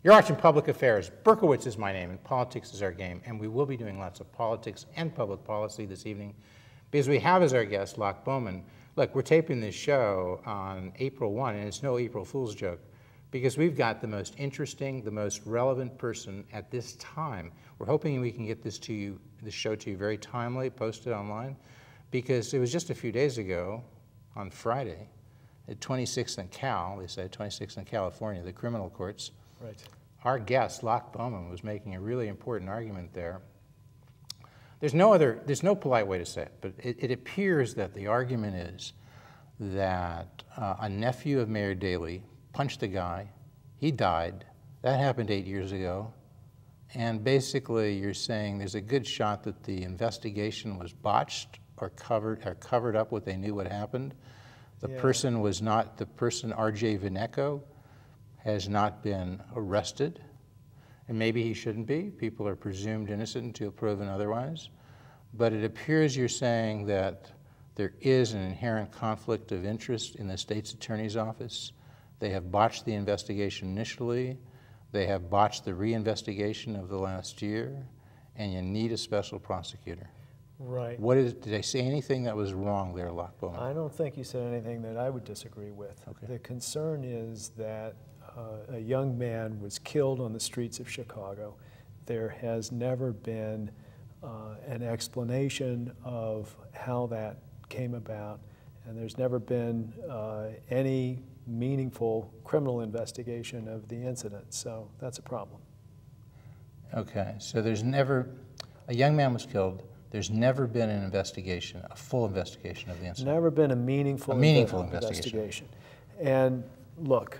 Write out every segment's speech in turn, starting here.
You're watching Public Affairs. Berkowitz is my name, and politics is our game. And we will be doing lots of politics and public policy this evening because we have as our guest Locke Bowman. Look, we're taping this show on April 1, and it's no April Fool's joke because we've got the most interesting, the most relevant person at this time. We're hoping we can get this to you, this show to you very timely, posted online, because it was just a few days ago, on Friday, at 26th and Cal, they said 26th and California, the criminal courts. Right. Our guest, Locke Bowman, was making a really important argument there. There's no polite way to say it, but it appears that the argument is that a nephew of Mayor Daley punched a guy, he died, that happened 8 years ago, and basically you're saying there's a good shot that the investigation was botched or covered up what they knew what happened. The person was not, the person, R.J. Vineco, has not been arrested, and maybe he shouldn't be. People are presumed innocent until proven otherwise. But it appears you're saying that there is an inherent conflict of interest in the state's attorney's office. They have botched the investigation initially. They have botched the reinvestigation of the last year, and you need a special prosecutor. Right. Did I say anything that was wrong there, Locke Bowman? I don't think you said anything that I would disagree with. Okay. The concern is that a young man was killed on the streets of Chicago. There has never been an explanation of how that came about, and there's never been any meaningful criminal investigation of the incident, so that's a problem. Okay, so there's never, a young man was killed, there's never been an investigation, a full investigation of the incident. Never been a meaningful investigation. And look,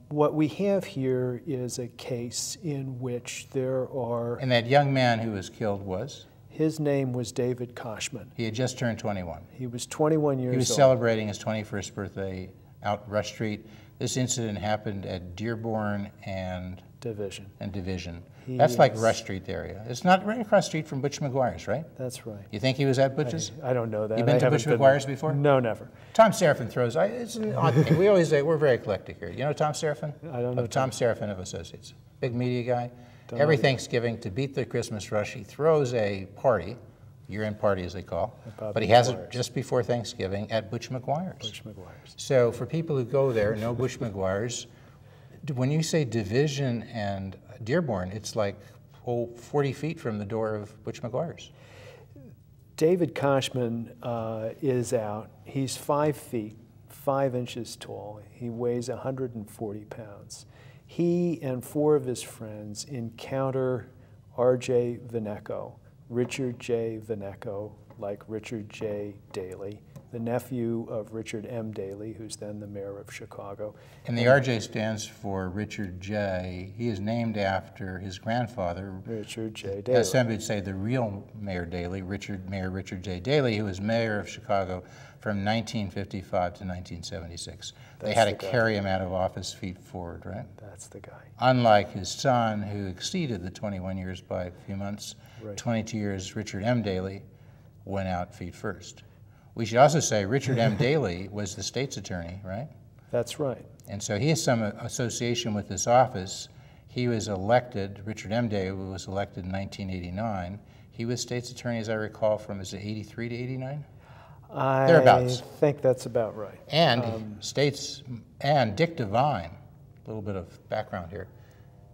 what we have here is a case in which there are... And that young man who was killed was? His name was David Koshman. He had just turned 21. He was 21 years old. He was celebrating his 21st birthday out Rush Street. This incident happened at Dearborn and... Division. And Division. That's like Rush Street area. It's not right across the street from Butch McGuire's, right? That's right. You think he was at Butch's? I don't know that. You been to Butch McGuire's before? No, never. Tom Seraphin throws, it's an odd thing. We always say, we're very eclectic here. You know Tom Seraphin? I don't know. Tom Seraphin of Associates. Big media guy. Every Thanksgiving, to beat the Christmas rush, he throws a party, year-end party as they call, but he has it just before Thanksgiving at Butch McGuire's. Butch McGuire's. So for people who go there, know Butch McGuire's, when you say Division and Dearborn, it's like 40 feet from the door of Butch McGuire's. David Koshman is out. He's 5 feet, 5 inches tall. He weighs 140 pounds. He and 4 of his friends encounter R.J. Vineco, Richard J. Vineco, like Richard J. Daley, the nephew of Richard M. Daley, who's then the mayor of Chicago. And the R.J. stands for Richard J. He is named after his grandfather, Richard J. Daley. As some would say, the real Mayor Daley, Mayor Richard J. Daley, who was mayor of Chicago from 1955 to 1976. They had to carry him out of office feet forward, right? That's the guy. Unlike his son, who exceeded the 21 years by a few months, Right. 22 years, Richard M. Daley went out feet first. We should also say Richard M. Daley was the state's attorney, right? That's right. And so he has some association with this office. He was elected, Richard M. Daley was elected in 1989. He was state's attorney, as I recall, from, is it 83 to 89? Thereabouts. I think that's about right. And and Dick Devine, a little bit of background here.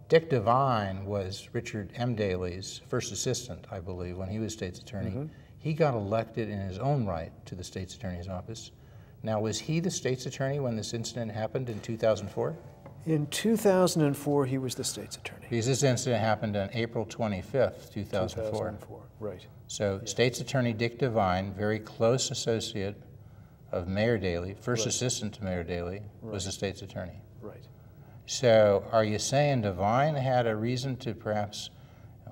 Dick Devine was Richard M. Daley's first assistant, I believe, when he was state's attorney. Mm-hmm. He got elected in his own right to the state's attorney's office. Now, was he the state's attorney when this incident happened in 2004? In 2004, he was the state's attorney. Because this incident happened on April 25th, 2004. 2004, right. So state's attorney Dick Devine, very close associate of Mayor Daley, first assistant to Mayor Daley, was the state's attorney. Right. So are you saying Devine had a reason to perhaps,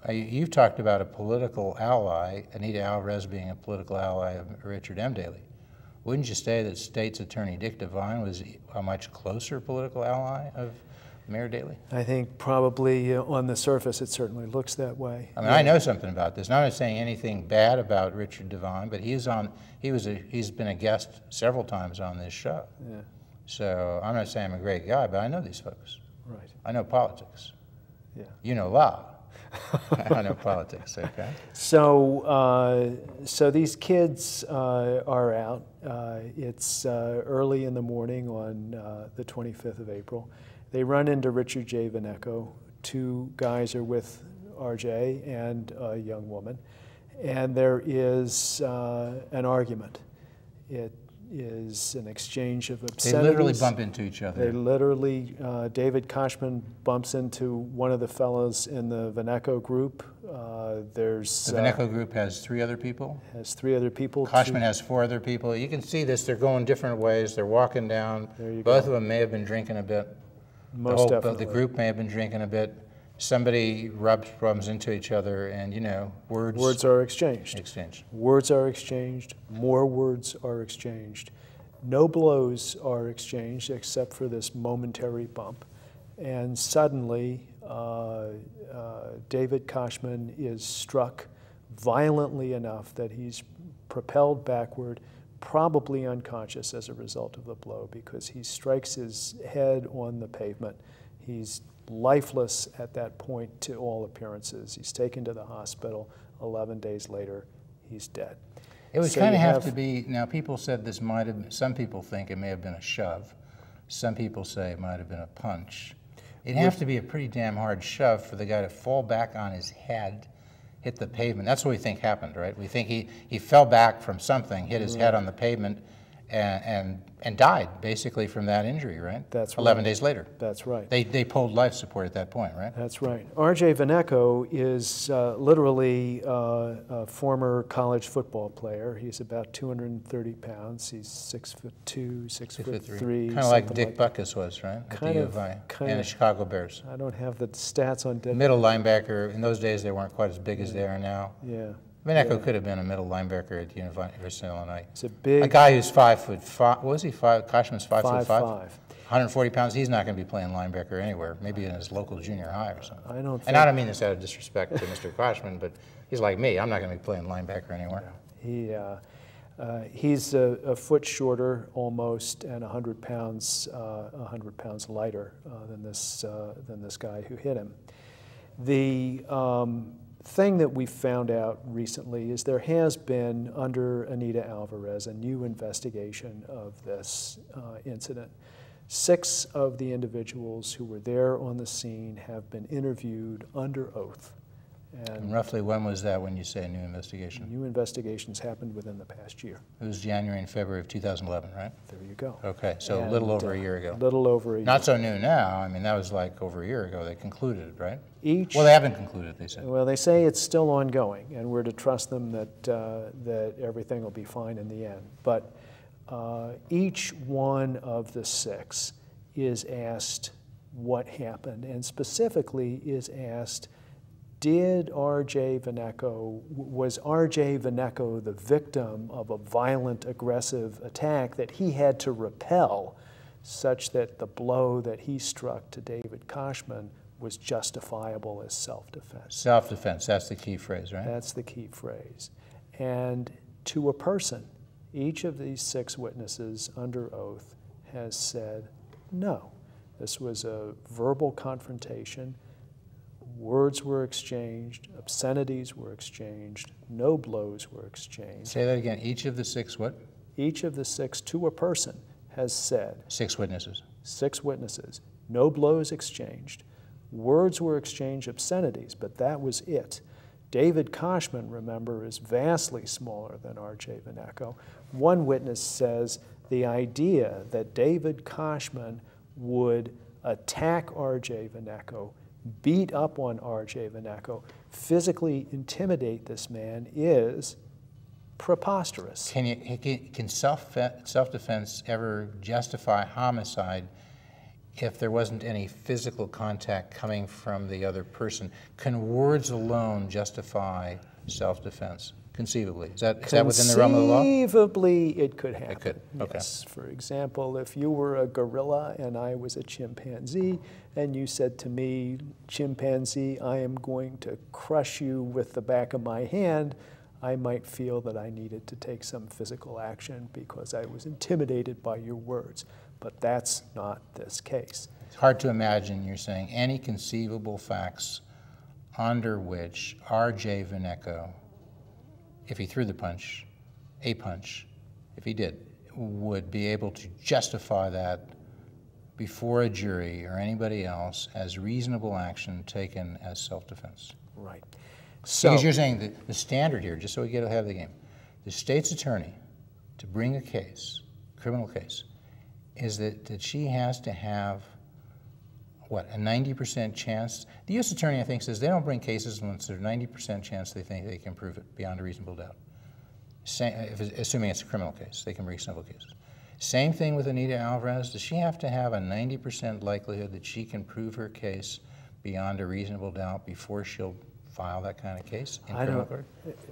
you've talked about a political ally, Anita Alvarez being a political ally of Richard M. Daley. Wouldn't you say that state's attorney Dick Devine was a much closer political ally of Mayor Daley? I think probably on the surface it certainly looks that way. I mean, I know something about this. Not I'm not saying anything bad about Richard Devine, but he's been a guest several times on this show. Yeah. So I'm not saying I'm a great guy, but I know these folks. Right. I know politics. Yeah. You know law. I know politics, okay? So, so these kids are out. It's early in the morning on the 25th of April. They run into Richard J. Vaneco. Two guys are with RJ and a young woman. And there is an argument. It is an exchange of obscenities. They literally bump into each other. They literally, David Koshman bumps into one of the fellows in the Vaneco group. The Vaneco group has 3 other people? Has 3 other people. Koshman has 4 other people. You can see this, they're going different ways. They're walking down. Both of them may have been drinking a bit. Most definitely. The group may have been drinking a bit. Somebody rubs into each other, and you know, words are exchanged. Words are exchanged. More words are exchanged. No blows are exchanged except for this momentary bump. And suddenly, David Koshman is struck violently enough that he's propelled backward, probably unconscious as a result of the blow, because he strikes his head on the pavement. He's lifeless at that point to all appearances. He's taken to the hospital. 11 days later, he's dead. It would kind of have to be, now people said this might have, some people think it may have been a shove. Some people say it might have been a punch. It'd have to be a pretty damn hard shove for the guy to fall back on his head, hit the pavement. That's what we think happened, right? We think he fell back from something, hit his head on the pavement, and died basically from that injury, right? That's right. 11 days later. That's right. They pulled life support at that point, right? That's right. R.J. Vaneco is literally a former college football player. He's about 230 pounds. He's 6'2", 6'3". Kind of like Dick Butkus was, right? At the U of I, and the Chicago Bears. I don't have the stats on Dick. Middle linebacker. In those days, they weren't quite as big as they are now. Yeah. Vaneco could have been a middle linebacker at the University of Illinois. It's a guy who's 5'5". What was he? Koshman's 5'5". 140 pounds. He's not going to be playing linebacker anywhere. Maybe in his local junior high or something. I don't. And I don't mean this out of disrespect to Mr. Koshman, but he's like me. I'm not going to be playing linebacker anywhere. He's a foot shorter almost, and 100 pounds lighter than this guy who hit him. The thing that we found out recently is there has been, under Anita Alvarez, a new investigation of this incident. 6 of the individuals who were there on the scene have been interviewed under oath. And roughly when was that when you say a new investigation? New investigations happened within the past year. It was January and February of 2011, right? There you go. Okay, so a little over a year ago. Little over a year. Not so new now. I mean, that was like over a year ago. They concluded, right? Well, they haven't concluded, they said. Well, they say it's still ongoing, and we're to trust them that, that everything will be fine in the end. But each one of the 6 is asked what happened, and specifically is asked, was R.J. Vaneco the victim of a violent, aggressive attack that he had to repel, such that the blow that he struck to David Koshman was justifiable as self-defense? Self-defense, that's the key phrase, right? That's the key phrase. And to a person, each of these 6 witnesses under oath has said, no, this was a verbal confrontation. Words were exchanged, obscenities were exchanged, no blows were exchanged. Say that again. Each of the 6 what? Each of the 6 to a person has said. 6 witnesses. 6 witnesses. No blows exchanged. Words were exchanged, obscenities, but that was it. David Koshman, remember, is vastly smaller than R.J. Vaneco. One witness says the idea that David Koshman would attack R.J. Vaneco, beat up on R.J. Vaneco, physically intimidate this man is preposterous. Can self-defense ever justify homicide if there wasn't any physical contact coming from the other person? Can words alone justify self-defense? Conceivably. Is that within the realm of the law? Conceivably, it could happen. It could, okay. Yes. For example, if you were a gorilla and I was a chimpanzee, and you said to me, chimpanzee, I am going to crush you with the back of my hand, I might feel that I needed to take some physical action because I was intimidated by your words. But that's not this case. It's hard to imagine, you're saying, any conceivable facts under which R.J. Vaneco, if he threw the punch, if he did, would be able to justify that before a jury or anybody else as reasonable action taken as self-defense. Right. So, because you're saying that the standard here, just so we get ahead of the game, the state's attorney to bring a case, criminal case, is that she has to have, what, a 90% chance? The U.S. attorney, I think, says they don't bring cases unless there's a 90% chance they think they can prove it beyond a reasonable doubt. Assuming it's a criminal case, they can bring civil cases. Same thing with Anita Alvarez. Does she have to have a 90% likelihood that she can prove her case beyond a reasonable doubt before she'll file that kind of case in criminal court?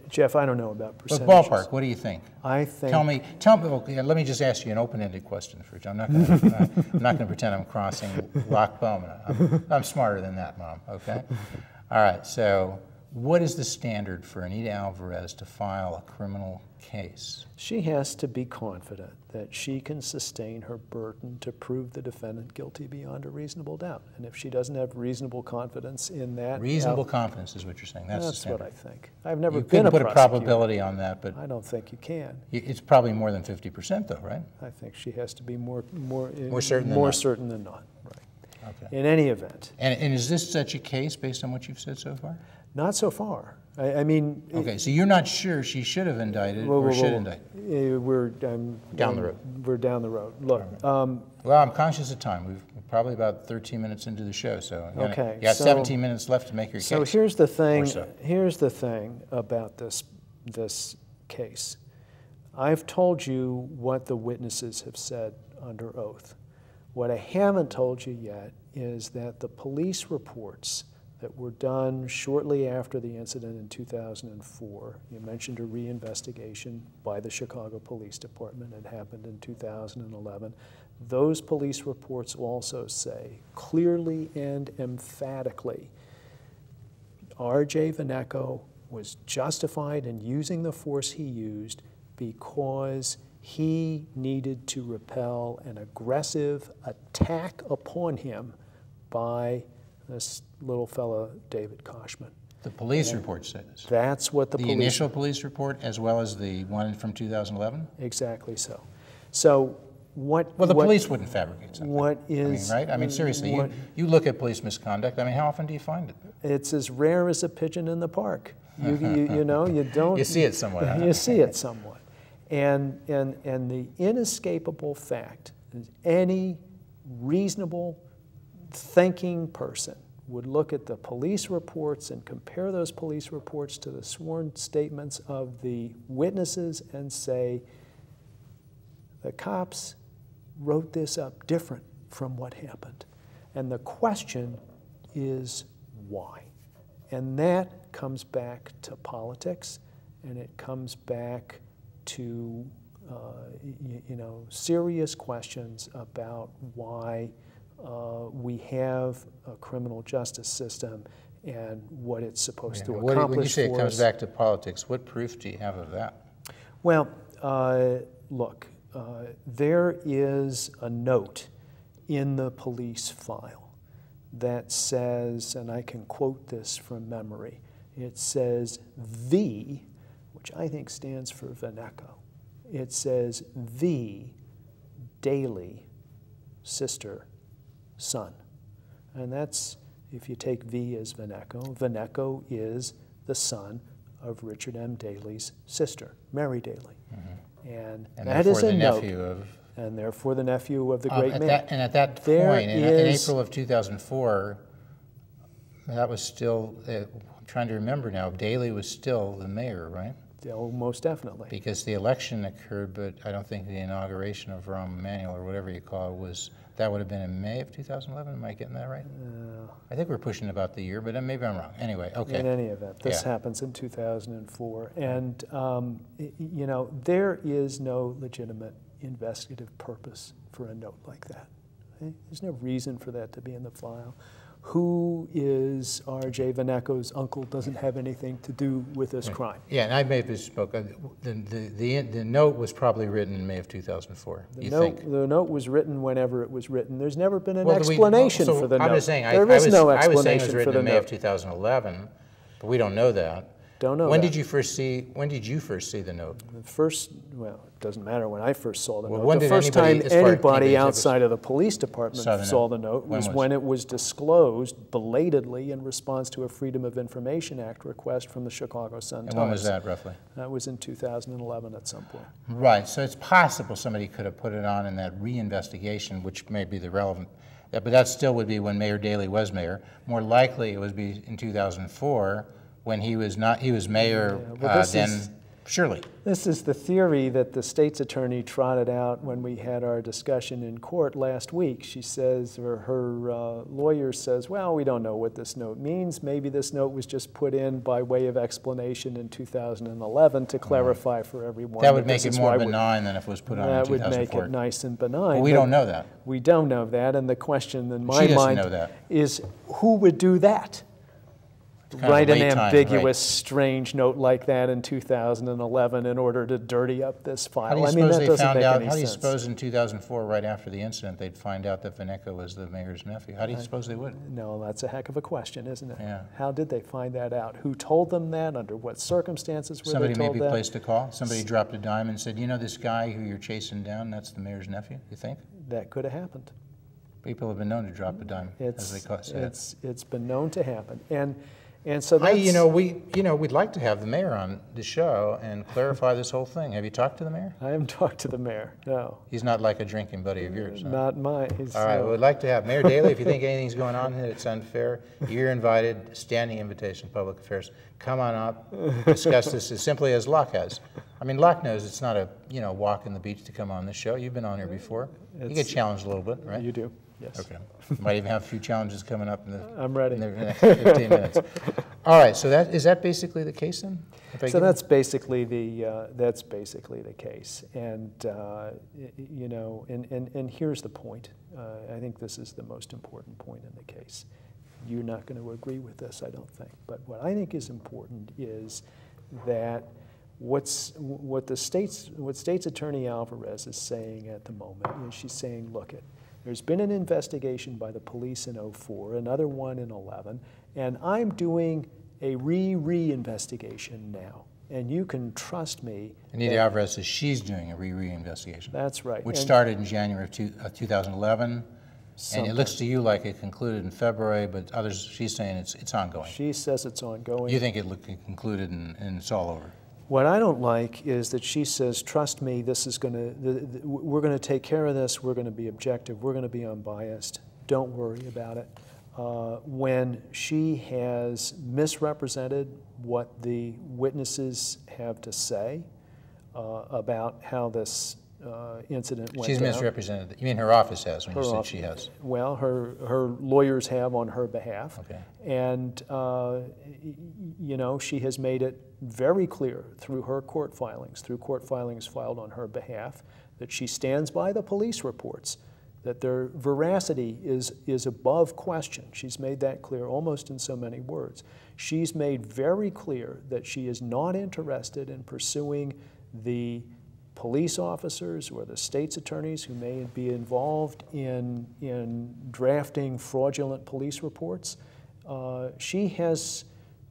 Jeff, I don't know about percentages. But ballpark, what do you think? I think. Tell me. Okay, let me just ask you an open-ended question. I'm not going to pretend I'm crossing Locke Bowman. I'm smarter than that, Mom. Okay. All right. So, what is the standard for Anita Alvarez to file a criminal case? She has to be confident that she can sustain her burden to prove the defendant guilty beyond a reasonable doubt. And if she doesn't have reasonable confidence in that... Reasonable confidence is what you're saying. That's the standard. What I think. I've never you been a put a probability on that, but... I don't think you can. It's probably more than 50% though, right? I think she has to be more certain than not. Right. Okay. In any event. And is this such a case based on what you've said so far? Not so far. I mean... Okay, so you're not sure she should have indicted or should indict? We're down the road. We're down the road. Look. Well, I'm conscious of time. We're probably about 13 minutes into the show, so okay, you got 17 minutes left to make your case. So here's the thing. Here's the thing about this case. I've told you what the witnesses have said under oath. What I haven't told you yet is that the police reports that were done shortly after the incident in 2004. You mentioned a reinvestigation by the Chicago Police Department. It happened in 2011. Those police reports also say clearly and emphatically R.J. Vaneco was justified in using the force he used because he needed to repel an aggressive attack upon him by this little fella, David Koshman. The police report says. That's what the initial police report as well as the one from 2011? Exactly so. So what... Well, the police wouldn't fabricate something. What is... I mean, right? I mean, seriously, you look at police misconduct. I mean, how often do you find it? It's as rare as a pigeon in the park. You know, you don't... You see it somewhat. Huh? You see it somewhat. And the inescapable fact is any reasonable thinking person would look at the police reports and compare those police reports to the sworn statements of the witnesses and say, the cops wrote this up different from what happened. And the question is why? And that comes back to politics, and it comes back to serious questions about why we have a criminal justice system and what it's supposed to accomplish for us. When you say it comes back to politics, what proof do you have of that? Well, look, there is a note in the police file that says, and I can quote this from memory, it says V, which I think stands for Vaneco. It says V, Daly, sister, son. And that's, if you take V as Vaneco, Vaneco is the son of Richard M. Daley's sister, Mary Daly. Mm-hmm. And that is a note. And therefore the nephew of the great man. And at that point, in April of 2004, that was still, I'm trying to remember now, Daley was still the mayor, right? Oh, most definitely. Because the election occurred, but I don't think the inauguration of Rahm Emanuel, or whatever you call it, that would have been in May of 2011. Am I getting that right? I think we're pushing about the year, but maybe I'm wrong. Anyway, okay. In any event, this happens in 2004. And, there is no legitimate investigative purpose for a note like that. Okay? There's no reason for that to be in the file. who is R.J. Vaneco's uncle doesn't have anything to do with this crime. Yeah, and I may have misspoke. The note was probably written in May of 2004, The note was written whenever it was written. There's never been an explanation for the note. I'm just saying, there is no explanation I was saying it was written for the in May note. of 2011, but we don't know that. Don't know when that. did you first see the note? Well, it doesn't matter when I first saw the note. When the did first time anybody ever outside of the police department saw the note was when it was disclosed belatedly in response to a Freedom of Information Act request from the Chicago Sun-Times. And when was that, roughly? That was in 2011 at some point. Right, so it's possible somebody could have put it on in that reinvestigation, which may be the relevant, but that still would be when Mayor Daley was mayor. More likely it would be in 2004 when he was mayor surely. This is the theory that the state's attorney trotted out when we had our discussion in court last week. She says, or her lawyer says, well, we don't know what this note means. Maybe this note was just put in by way of explanation in 2011 to clarify for everyone. That would make it more benign than if it was put on in 2004. That would make it nice and benign. But we don't know that. We don't know that, and the question in my mind mind is, who would do that? Write an ambiguous, strange note like that in 2011 in order to dirty up this file. How do you suppose in 2004, right after the incident, they'd find out that Vaneco was the mayor's nephew? How do you suppose they would? No, that's a heck of a question, isn't it? Yeah. How did they find that out? Who told them that? Under what circumstances were they told that? Somebody maybe placed a call? Somebody dropped a dime and said, you know this guy who you're chasing down, that's the mayor's nephew, you think? That could have happened. People have been known to drop a dime, as they call it. It's been known to happen. And so that's, we'd like to have the mayor on the show and clarify this whole thing. Have you talked to the mayor? I haven't talked to the mayor, no. He's not like a drinking buddy of yours, huh? Not mine. All right, we'd like to have Mayor Daley. If you think anything's going on here that's unfair, you're invited, standing invitation, public affairs. Come on up, discuss this as simply as Locke has. I mean, Locke knows it's not a walk on the beach to come on this show. You've been on here before. You get challenged a little bit, right? You do. Yes. Okay. Might even have a few challenges coming up in the, I'm ready. in the next 15 minutes. All right. So is that basically the case then? So that's basically the case, and and here's the point. I think this is the most important point in the case. You're not going to agree with this, I don't think. But what I think is important is that what State's Attorney Alvarez is saying at the moment is she's saying, look, there's been an investigation by the police in 2004, another one in 2011, and I'm doing a re-investigation now. And you can trust me. Anita Alvarez says she's doing a re-investigation. That's right. Which started in January of 2011. And it looks to you like it concluded in February, but others, she's saying it's ongoing. She says it's ongoing. You think it concluded and it's all over? What I don't like is that she says, trust me, this is we're going to take care of this, we're going to be objective, we're going to be unbiased, don't worry about it. When she has misrepresented what the witnesses have to say about how this incident went down. She's misrepresented. You mean her office has when you said she has? Well, her lawyers have on her behalf. Okay. And, she has made it very clear through her court filings filed on her behalf, that she stands by the police reports, that their veracity is above question. She's made that clear almost in so many words. She's made very clear that she is not interested in pursuing the police officers or the state's attorneys who may be involved in drafting fraudulent police reports. She has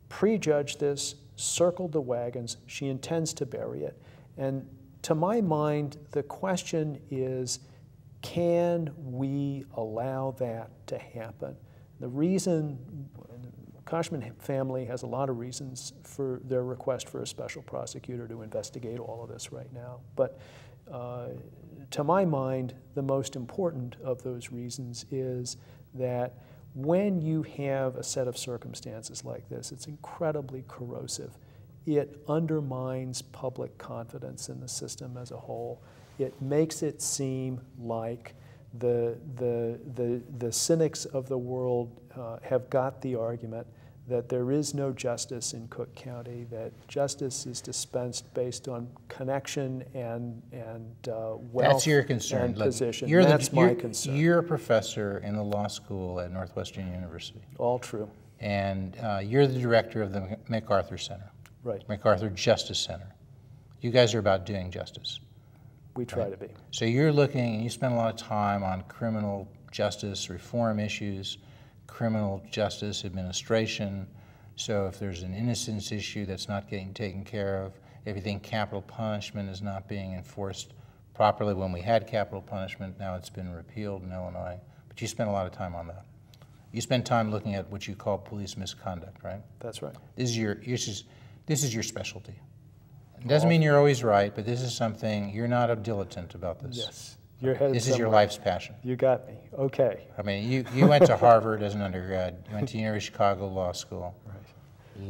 prejudged this, circled the wagons. She intends to bury it. And to my mind, the question is, can we allow that to happen? The reason, the Koshman family has a lot of reasons for their request for a special prosecutor to investigate all of this right now. But to my mind, the most important of those reasons is that when you have a set of circumstances like this, it's incredibly corrosive. It undermines public confidence in the system as a whole. It makes it seem like the cynics of the world have got the argument that there is no justice in Cook County, that justice is dispensed based on connection and wealth. That's your concern. And position. That's my concern. You're a professor in the law school at Northwestern University. All true. And you're the director of the MacArthur Center. Right. MacArthur Justice Center. You guys are about doing justice. We try to be. So you're looking, and you spend a lot of time on criminal justice reform issues, criminal justice administration. So if there's an innocence issue that's not getting taken care of, if you think capital punishment is not being enforced properly when we had capital punishment, now it's been repealed in Illinois. But you spend a lot of time on that. You spend time looking at what you call police misconduct, right? That's right. This is your specialty. It doesn't mean you're always right, but this is something, you're not a dilettant about this. Yes. You're headed This is your somewhere. life's passion. You got me. Okay. I mean, you went to Harvard as an undergrad. You went to University of Chicago Law School. Right.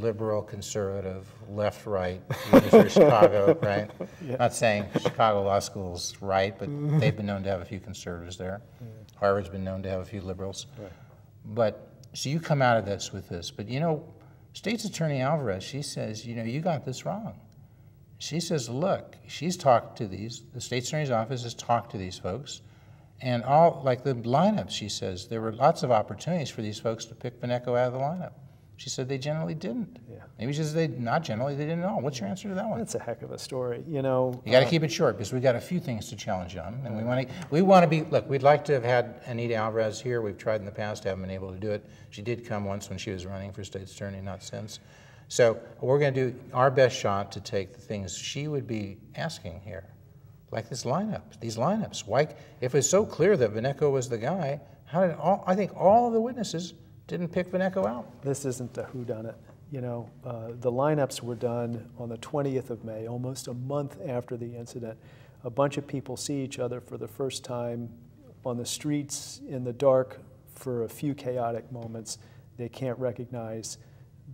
Liberal, conservative, left, right, University of Chicago, right? Yeah. Not saying Chicago Law School's right, but they've been known to have a few conservatives there. Yeah. Harvard's been known to have a few liberals. Right. But, so you come out of this with this. But, State's Attorney Alvarez, she says, you got this wrong. She says, look, she's talked to the State Attorney's Office has talked to these folks, and all, like the lineups, she says, there were lots of opportunities for these folks to pick Beneco out of the lineup. She said they generally didn't. Yeah. Maybe she says not generally, they didn't know. What's your answer to that one? That's a heck of a story, You got to keep it short because we've got a few things to challenge you on, and we want to be. Look, we'd like to have had Anita Alvarez here. We've tried in the past, haven't been able to do it. She did come once when she was running for State's Attorney, not since. So we're going to do our best shot to take the things she would be asking here, like these lineups. Why, if it's so clear that Beneco was the guy, how did I think all of the witnesses didn't pick Beneco out? This isn't a whodunit. The lineups were done on the 20th of May, almost a month after the incident. A bunch of people see each other for the first time on the streets in the dark for a few chaotic moments. They can't recognize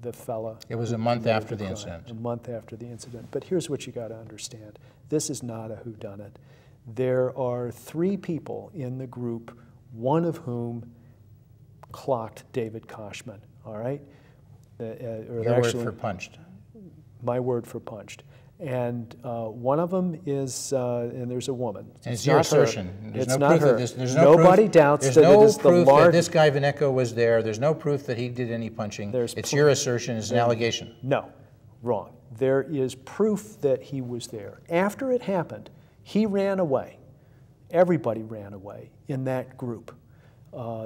the fella. It was a month after the incident. A month after the incident. But here's what you got to understand. This is not a whodunit. There are 3 people in the group, one of whom clocked David Koshman, all right? Your word for punched. My word for punched. And one of them is, and there's a woman. And it's your assertion. It's not her. Nobody doubts that it is the large. There's no proof that this guy Beneco was there. There's no proof that he did any punching. It's your assertion. It's an allegation. No, wrong. There is proof that he was there. After it happened, he ran away. Everybody ran away in that group.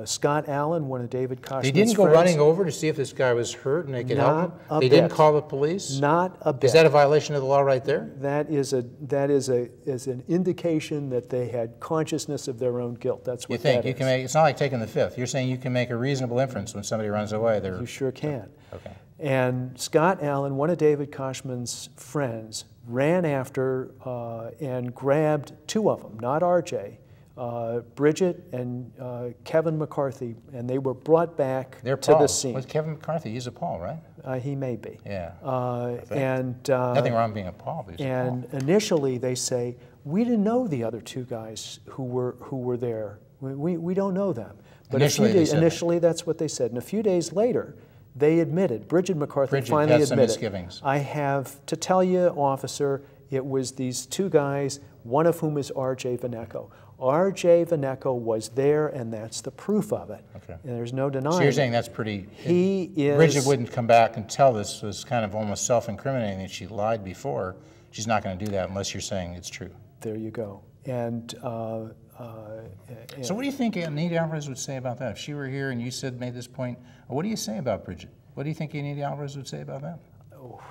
Scott Allen, one of David Koshman's friends. They didn't go running over to see if this guy was hurt and they could help him? They didn't call the police? Not a bit. Is that a violation of the law right there? That is an indication that they had consciousness of their own guilt. That's what that is. You can make, it's not like taking the fifth. You're saying you can make a reasonable inference when somebody runs away. You sure can. Okay. And Scott Allen, one of David Koshman's friends, ran after and grabbed 2 of them, not RJ, Bridget and Kevin McCarthy, and they were brought back to the scene. With Kevin McCarthy, he's a Paul, right? He may be. Yeah. Nothing wrong being a Paul. But he's and a Paul. Initially, they say we didn't know the other 2 guys who were there. We don't know them. But initially, that's what they said. And a few days later, they admitted. Bridget McCarthy finally had some admitted. Misgivings. I have to tell you, officer, it was these 2 guys, one of whom is R.J. Beneco. R.J. Beneco was there, and that's the proof of it. Okay. And there's no denying. So you're saying that's pretty. Bridget wouldn't come back and tell this. It was kind of almost self-incriminating that she lied before. She's not going to do that unless you're saying it's true. There you go. And so what do you think Anita Alvarez would say about that? If she were here and you made this point, what do you say about Bridget? What do you think Anita Alvarez would say about that? Oh,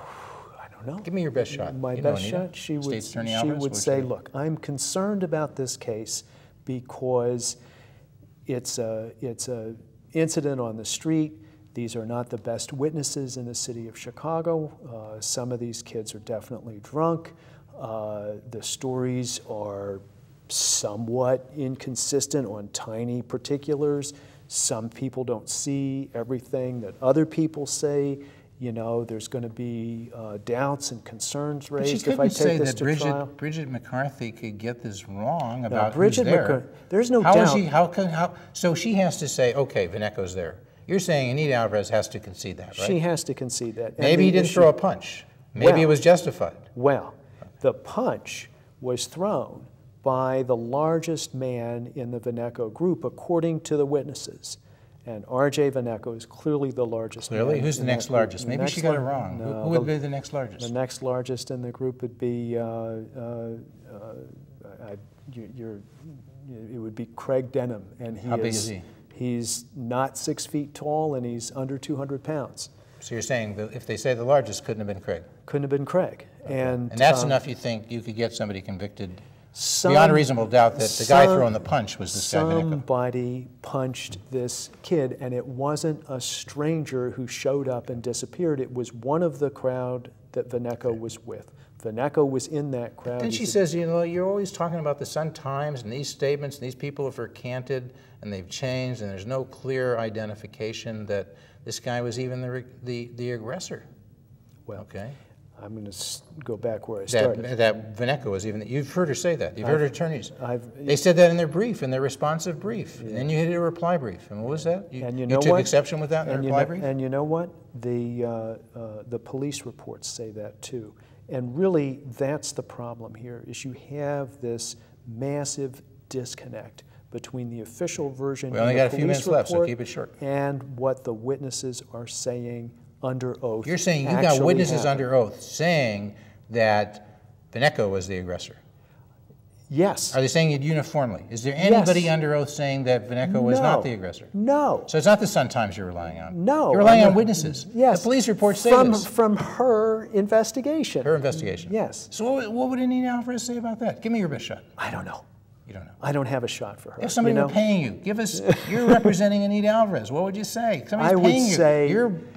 I don't know. Give me your best shot. My best shot? She would say, look, I'm concerned about this case because it's a incident on the street. These are not the best witnesses in the city of Chicago. Some of these kids are definitely drunk. The stories are somewhat inconsistent on tiny particulars. Some people don't see everything that other people say. There's going to be doubts and concerns raised if I take this to trial. Bridget McCarthy could get this wrong about who's there. There's no doubt. So she has to say, okay, Beneco's there. You're saying Anita Alvarez has to concede that, right? She has to concede that. Maybe he didn't throw a punch. Maybe it was justified. Well, the punch was thrown by the largest man in the Veneco group, according to the witnesses. And R.J. Veneco is clearly the largest. Clearly? Man. Who's the next largest? Maybe she got it wrong. No, Who would be the next largest? The next largest in the group would be, it would be Craig Denham. And How big is he? He's not 6 feet tall, and he's under 200 pounds. So you're saying that if they say the largest, couldn't have been Craig? Couldn't have been Craig. Okay. And that's enough, you think, you could get somebody convicted beyond a reasonable doubt that the guy throwing the punch was this guy Veneco? Somebody punched this kid, and it wasn't a stranger who showed up and disappeared. It was one of the crowd that Veneco was with. Veneco was in that crowd. Then she says, you know, you're always talking about the Sun-Times and these statements, and these people have recanted, and they've changed, and there's no clear identification that this guy was even the aggressor. Well, okay. I'm going to go back where I started. That Veneco was even, you've heard her say that. You've heard her attorneys. They said that in their brief, in their responsive brief. Yeah. And then you hit a reply brief. And what was that? You took exception with that in the reply brief? And you know what? The police reports say that too. And really, that's the problem here, is you have this massive disconnect between the official version we only got a few minutes left, so keep it short, and what the witnesses are saying under oath. You're saying you got witnesses under oath saying that Veneco was the aggressor? Yes. Are they saying it uniformly? Is there anybody under oath saying that Veneco was not the aggressor? No. So it's not the Sun-Times you're relying on? No. You're relying on witnesses? Yes. The police reports say this? From her investigation. Her investigation? Yes. So what would Anita Alvarez say about that? Give me your best shot. I don't know. You don't know? I don't have a shot for her. If somebody were paying you, give us, you're representing Anita Alvarez, what would you say? Somebody's paying you. Say,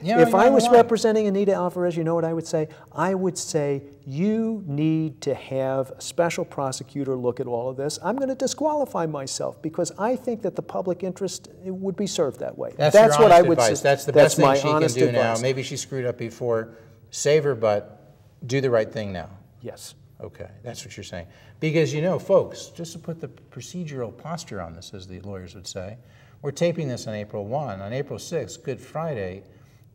if I was representing Anita Alvarez, you know what I would say? I would say, you need to have a special prosecutor look at all of this. I'm going to disqualify myself because I think that the public interest would be served that way. That's what I would say. That's the best thing she can do advice. Now. Maybe she screwed up before. Save her butt. Do the right thing now. Yes. Okay, that's what you're saying. Because, you know, folks, just to put the procedural posture on this, as the lawyers would say, we're taping this on April 1. On April 6, Good Friday,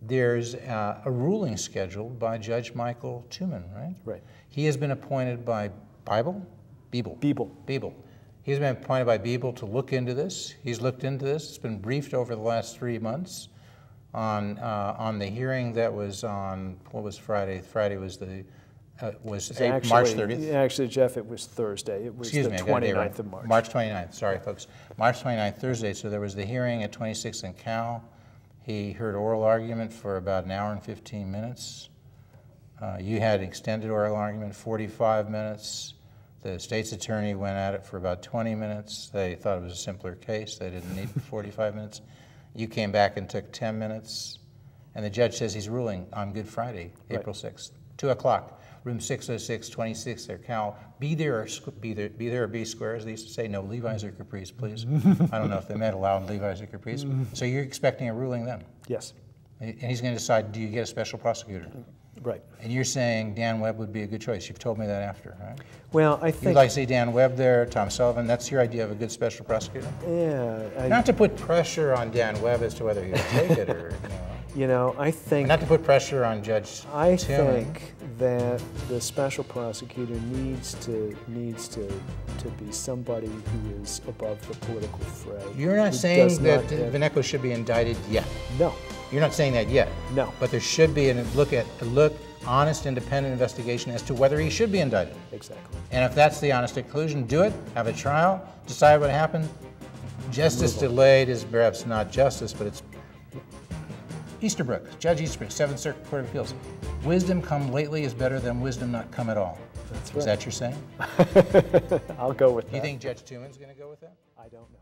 there's a ruling scheduled by Judge Michael Tuman, right? Right. He has been appointed by Biebel. He's been appointed by Biebel to look into this. He's looked into this. It's been briefed over the last 3 months on the hearing that was on, what was Friday? Friday was the... March 30th? Actually, Jeff, it was Thursday. It was the 29th of March. March 29th, sorry, folks. March 29th, Thursday, so there was the hearing at 26th and Cal. He heard oral argument for about an hour and 15 minutes. You had extended oral argument, 45 minutes. The state's attorney went at it for about 20 minutes. They thought it was a simpler case. They didn't need 45 minutes. You came back and took 10 minutes. And the judge says he's ruling on Good Friday, April 6th, 2 o'clock. Room 606, 26 there, Cal. Be there or be square, as they used to say. No Levi's or Caprice, please. I don't know if they meant allowed Levi's or Caprice. So you're expecting a ruling then? Yes. And he's going to decide, do you get a special prosecutor? Right. And you're saying Dan Webb would be a good choice. You've told me that after, right? Well, I think... You'd like to see Dan Webb there, Tom Sullivan. That's your idea of a good special prosecutor? Yeah. Not to put pressure on Dan Webb as to whether he'll take it or, You know, I think... Not to put pressure on Judge Tuman. Think that the special prosecutor needs to be somebody who is above the political fray. You're not saying that Veneco should be indicted yet? No. You're not saying that yet? No. But there should be a honest, independent investigation as to whether he should be indicted. Exactly. And if that's the honest conclusion, do it, have a trial, decide what happened. Justice delayed is perhaps not justice, but it's Easterbrook, Judge Easterbrook, 7th Circuit Court of Appeals. Wisdom come lately is better than wisdom not come at all. That's right. Is that your saying? I'll go with that. Do you think Judge Tuman's going to go with that? I don't know.